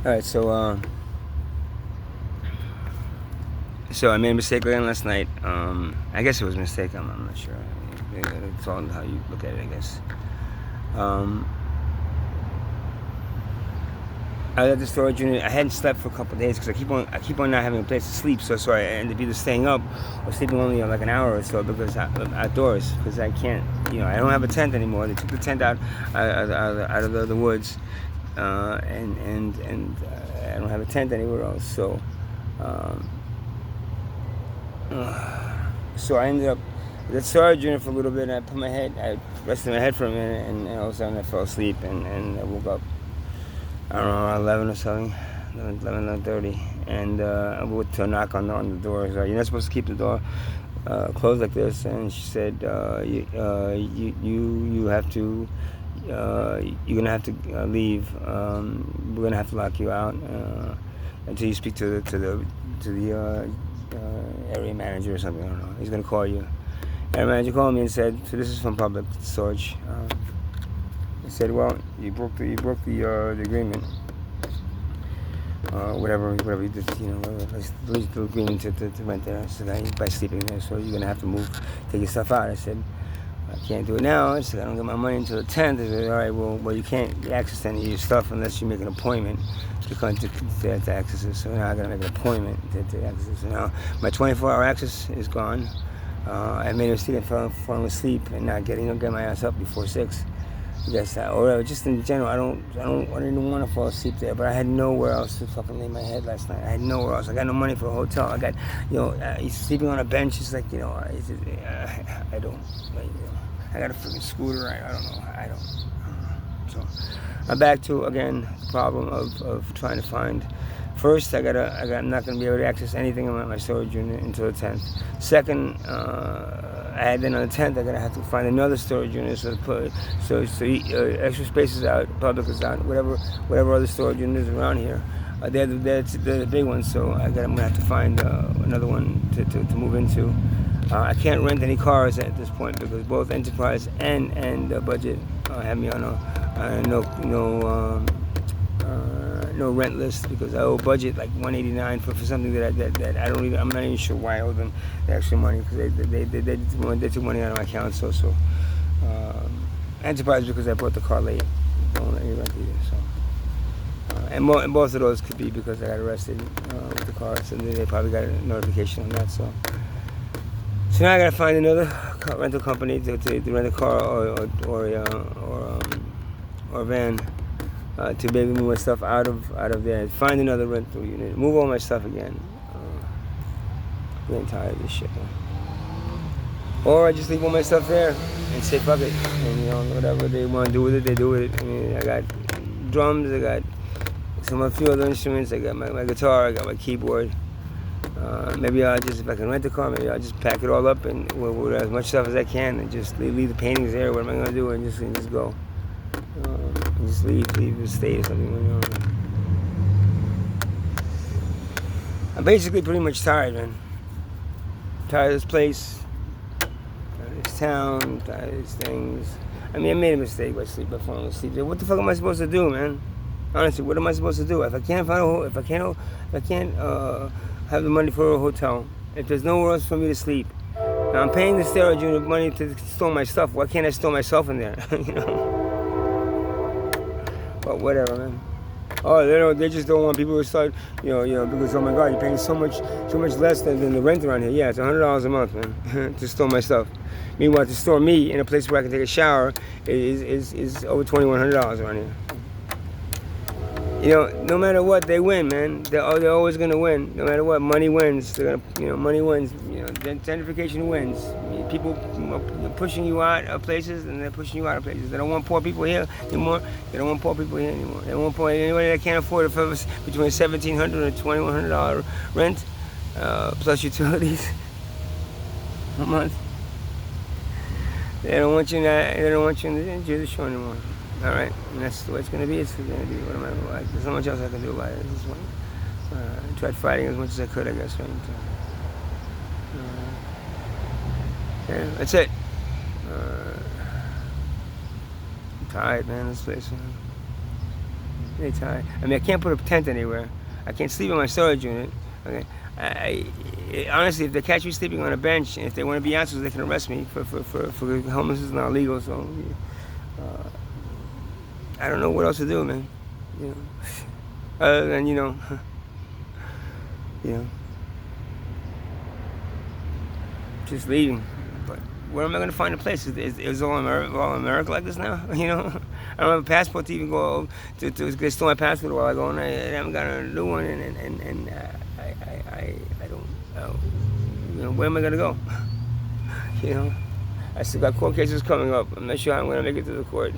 All right, so I made a mistake again last night. I guess it was a mistake. I'm not sure. It's all how you look at it, I guess. Um, I was at the storage unit. I hadn't slept for a couple of days because I keep on not having a place to sleep. So I ended up either staying up or sleeping only like an hour or so because outdoors because I can't. I don't have a tent anymore. They took the tent out of the woods, and I don't have a tent anywhere else. Um, so I ended up at the storage unit for a little bit, and I rested my head for a minute, and all of a sudden I fell asleep, and I woke up, I don't know, around 11 or something, 11:30, and I went to knock on the door. So, you're not supposed to keep the door closed like this, and she said, you have to, you're gonna have to leave. We're gonna have to lock you out until you speak to the area manager or something. I don't know. He's gonna call you. Area manager called me and said, "So this is from public storage." He said, "Well, you broke the agreement, whatever you did, the agreement to rent there. So that by sleeping there, so you're gonna have to take your stuff out." I said, "I can't do it now." I said, "I don't get my money until the 10th." I said, "All right, well, you can't access any of your stuff unless you make an appointment to access it. So now I gotta make an appointment to access it. So now my 24-hour access is gone. I made a mistake and falling asleep and not getting my ass up before 6. I guess or just in general, I didn't want to fall asleep there, but I had nowhere else to fucking lay my head last night. I had nowhere else. I got no money for a hotel. I got, sleeping on a bench is like, I don't, I got a freaking scooter. I don't know. I don't know. So I'm back to again the problem of trying to find. First, I'm not gonna be able to access anything in my storage unit until the 10th. Second, then on the 10th, I'm gonna have to find another storage unit extra space is out, public is out, whatever other storage units around here. They're the big ones, so I'm gonna have to find another one to move into. I can't rent any cars at this point because both Enterprise and Budget have me on a no rent list because I owe Budget like $189 for something that I don't even, I'm not even sure why I owe them the extra money because they took money out of my account. So Enterprise because I bought the car late, don't let me rent either. So and both of those could be because I got arrested with the car, so they probably got a notification on that. So now I gotta find another rental company to rent a car or a van. To maybe move my stuff out of there, find another rental unit, move all my stuff again. I'm getting tired of this shit, man. Or I just leave all my stuff there and say fuck it, and whatever they want to do with it, they do with it. I mean, I got drums, I got a few other instruments, I got my guitar, I got my keyboard. Maybe I'll just, if I can rent a car, maybe I'll just pack it all up and with as much stuff as I can, and just leave the paintings there. What am I gonna do? And just go. Just leave the state or something. I'm basically pretty much tired, man. Tired of this place, tired of this town, tired of these things. I mean, I made a mistake by falling asleep there. What the fuck am I supposed to do, man? Honestly, what am I supposed to do? If I can't have the money for a hotel, if there's nowhere else for me to sleep, now I'm paying the storage unit money to store my stuff. Why can't I store myself in there? But whatever, man. Oh, they just don't want people to start, because oh my God, you're paying so much less than the rent around here. Yeah, it's $100 a month, man, to store my stuff. Meanwhile, to store me in a place where I can take a shower is over $2,100 around here. No matter what, they win, man. They're always gonna win. No matter what, money wins. They're gonna, money wins. Gentrification wins. People pushing you out of places, and they're pushing you out of places. They don't want poor people here anymore. They don't want poor people here anymore. They don't want anybody that can't afford it for between $1,700 and $2,100 rent, plus utilities a month. They don't want you in the show anymore. All right, and that's the way it's gonna be. It's gonna be. There's not much else I can do about it. I tried fighting as much as I could, I guess. Right? Yeah, that's it. I'm tired, man. This place, man. They're tired. I mean, I can't put a tent anywhere. I can't sleep in my storage unit. Okay. Honestly, if they catch me sleeping on a bench, and if they want to be assholes, they can arrest me for homelessness is not legal. So I don't know what else to do, man. You know, other than you know, just leaving. But where am I going to find a place? Is all America like this now? You know, I don't have a passport to even go to. They stole my passport a while ago, and I haven't got a new one, and I don't know. You know, where am I going to go? You know, I still got court cases coming up. I'm not sure how I'm going to make it to the court.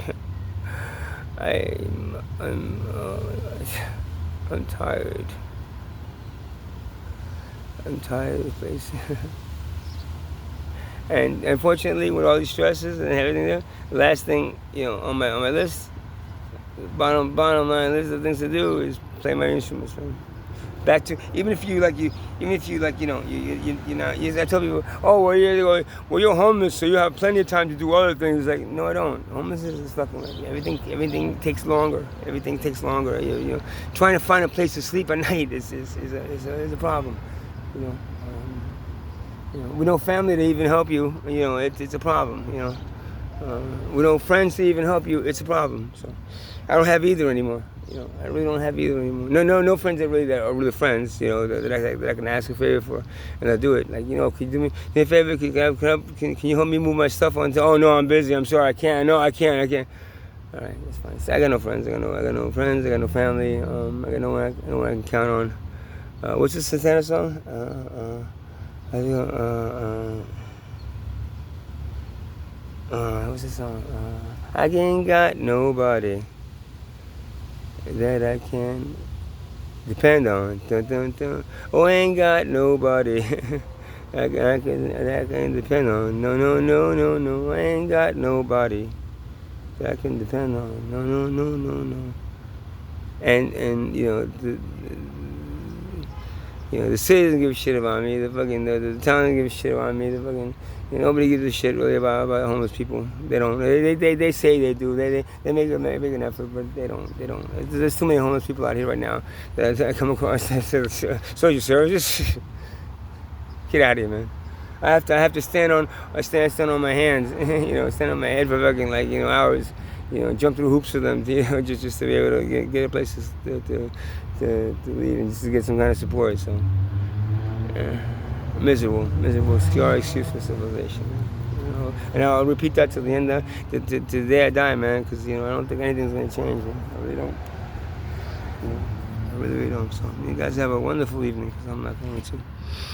I'm tired. I'm tired of the place. And unfortunately, with all these stresses and everything there, the last thing, you know, on my list, bottom line list of things to do is play my instruments, man. Back to even if you like, I tell people, oh well, you're homeless, so you have plenty of time to do other things. Like, no, I don't. Homelessness is fucking like everything takes longer. Everything takes longer. You know, trying to find a place to sleep at night is a problem. You know. With no family to even help you, you know, it's a problem, you know. With no friends to even help you, it's a problem. So I don't have either anymore. You know, I really don't have either anymore. No friends that are really friends, you know, that I can ask a favor for, and I'll do it. Like, you know, can you do me a favor? Can you help me move my stuff on? Oh no, I'm busy. I'm sorry, I can't. No, I can't. All right, that's fine. So I got no friends. I got no friends. I got no family. I got no one I can count on. What's this Santana song? What's this song? I ain't got nobody that I can depend on. Dun, dun, dun. Oh, I ain't got nobody that I can depend on. No. I ain't got nobody that I can depend on. No. And you know, the city doesn't give a shit about me. The town doesn't give a shit about me. Nobody gives a shit really about homeless people. They don't. They say they do. They make an effort, but they don't. There's too many homeless people out here right now that I come across. So you serious? Get out of here, man. I have to stand on on my hands. Stand on my head for fucking hours. Jump through hoops for them. Just to be able to get a place to leave and just to get some kind of support. So miserable scar excuse for civilization. And I'll repeat that till the end of to the day I die, man. Because I don't think anything's gonna change. I really don't. I really don't. So you guys have a wonderful evening. Because I'm not going to.